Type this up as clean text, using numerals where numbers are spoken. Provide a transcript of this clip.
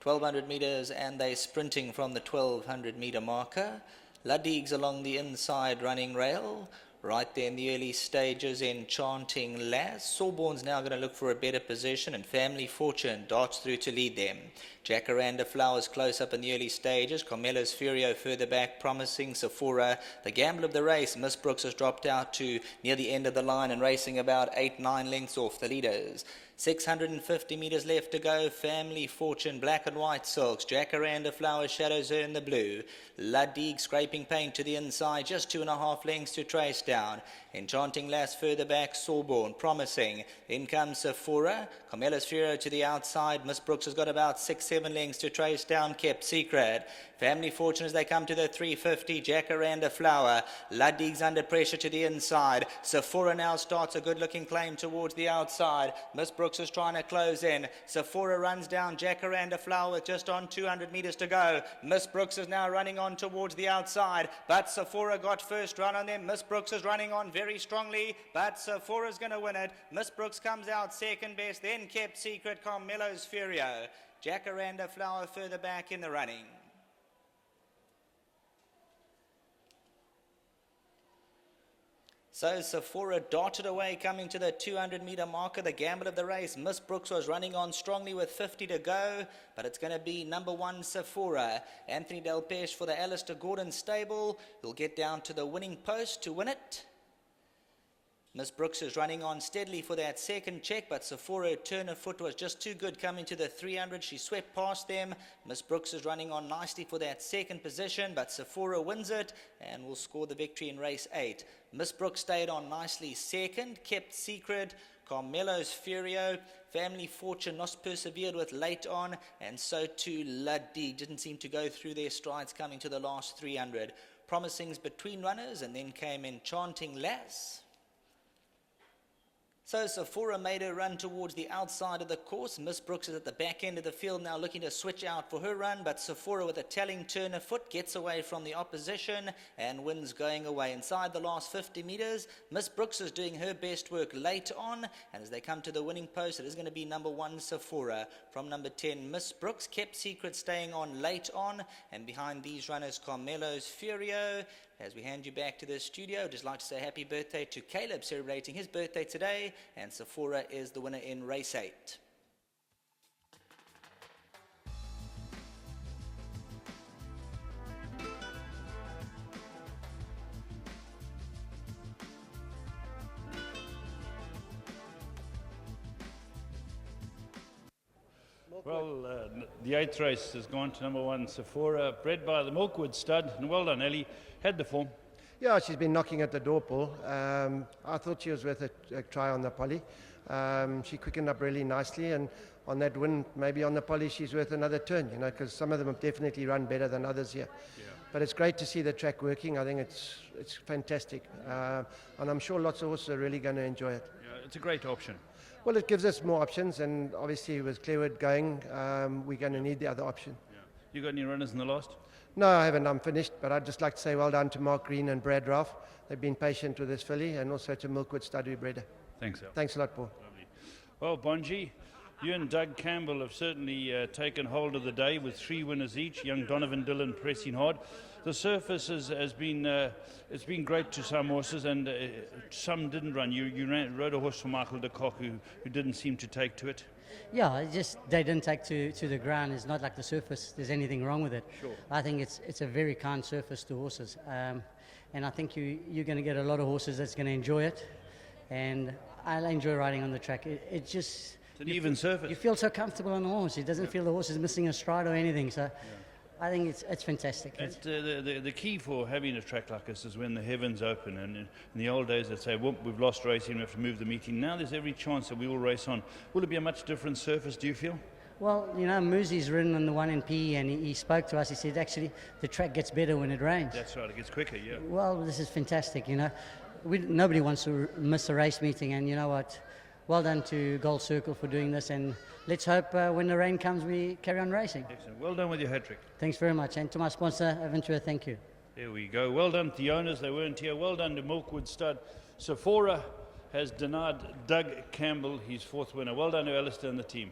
1200 meters, and they're sprinting from the 1200 meter marker. Luddig's along the inside running rail. Right there in the early stages, Enchanting Lass. Sawborn's now going to look for a better position, and Family Fortune darts through to lead them. Jacaranda Flowers close up in the early stages. Carmelo's Furio further back, Promising Sephora. The gamble of the race, Miss Brooks has dropped out to near the end of the line and racing about 8-9 lengths off the leaders. 650 meters left to go. Family Fortune, Black and White Silks. Jacaranda Flowers shadows her in the blue. Luddig scraping paint to the inside, just 2.5 lengths to trace down. Enchanting Lass further back, Sawborn, Promising. Then comes Sephora. Carmelo's Furio to the outside. Miss Brooks has got about 6-7 lengths to trace down. Kept Secret. Family Fortune as they come to the 350. Jacaranda Flower. Luddig's under pressure to the inside. Sephora now starts a good looking claim towards the outside. Miss Brooks is trying to close in. Sephora runs down Jacaranda Flower with just on 200 meters to go. Miss Brooks is now running on towards the outside, but Sephora got first run on them. Miss Brooks is running on very strongly, but Sephora's going to win it. Miss Brooks comes out second best, then Kept Secret, Carmelo's Furio. Jacaranda Flower further back in the running. So Sephora darted away coming to the 200 meter marker, the gamble of the race. Miss Brooks was running on strongly with 50 to go, but it's going to be number 1 Sephora. Anthony Delpeche for the Alistair Gordon stable. He'll get down to the winning post to win it. Miss Brooks is running on steadily for that second check, but Sephora turn of foot was just too good coming to the 300. She swept past them. Miss Brooks is running on nicely for that second position, but Sephora wins it and will score the victory in race 8. Miss Brooks stayed on nicely second, Kept Secret, Carmelo's Furio, Family Fortune not persevered with late on, and so too Luddig didn't seem to go through their strides coming to the last 300. Promising's between runners, and then came Enchanting Lass. So Sephora made her run towards the outside of the course. Miss Brooks is at the back end of the field now looking to switch out for her run, but Sephora with a telling turn of foot gets away from the opposition and wins going away. Inside the last 50 meters, Miss Brooks is doing her best work late on, and as they come to the winning post, it is going to be number 1 Sephora. From number 10, Miss Brooks, Kept Secret staying on late on, and behind these runners, Carmelo's Furio. As we hand you back to the studio, I'd just like to say happy birthday to Caleb, celebrating his birthday today, and Sephora is the winner in race 8. Well, the 8th race has gone to number 1 Sephora, bred by the Milkwood stud, and well done, Ellie. Had the form. Yeah, she's been knocking at the door, Paul. I thought she was worth a try on the poly. She quickened up really nicely, and on that win, maybe on the poly, she's worth another turn, you know, because some of them have definitely run better than others here. Yeah. But it's great to see the track working. I think it's fantastic, and I'm sure lots of horses are really going to enjoy it. Yeah, it's a great option. Well, it gives us more options, and obviously with Clearwood going, we're going to need the other option. Yeah. You got any runners in the last? No, I haven't. I'm finished, but I'd just like to say well done to Mark Green and Brad Ralph. They've been patient with this filly, and also to Milkwood Stud who bred her. Thanks, Al. Thanks a lot, Paul. Lovely. Well, Bonji, you and Doug Campbell have certainly taken hold of the day with 3 winners each. Young Donovan Dillon pressing hard. The surface has been it's been great to some horses, and some didn't run. You rode a horse for Michael de Kock who didn't seem to take to it. Yeah, they didn't take to the ground. It's not like the surface, there's anything wrong with it. Sure. I think it's a very kind surface to horses. And I think you're going to get a lot of horses that's going to enjoy it. And I enjoy riding on the track. It's just... It's an even surface. You feel so comfortable on the horse. It doesn't feel the horse is missing a stride or anything. So I think it's fantastic. The key for having a track like this is when the heavens open. And in the old days, they'd say, whoop, we've lost racing, we have to move the meeting. Now there's every chance that we will race on. Will it be a much different surface, do you feel? Well, you know, Moosey's ridden on the one in PE, and he spoke to us. He said, actually, the track gets better when it rains. That's right, it gets quicker, yeah. Well, this is fantastic, you know. Nobody wants to miss a race meeting, and you know what? Well done to Gold Circle for doing this, and let's hope when the rain comes we carry on racing. Excellent. Well done with your hat-trick. Thanks very much, and to my sponsor, Aventura, thank you. There we go. Well done to the owners, they weren't here. Well done to Milkwood Stud. Sephora has denied Doug Campbell his 4th winner. Well done to Alistair and the team.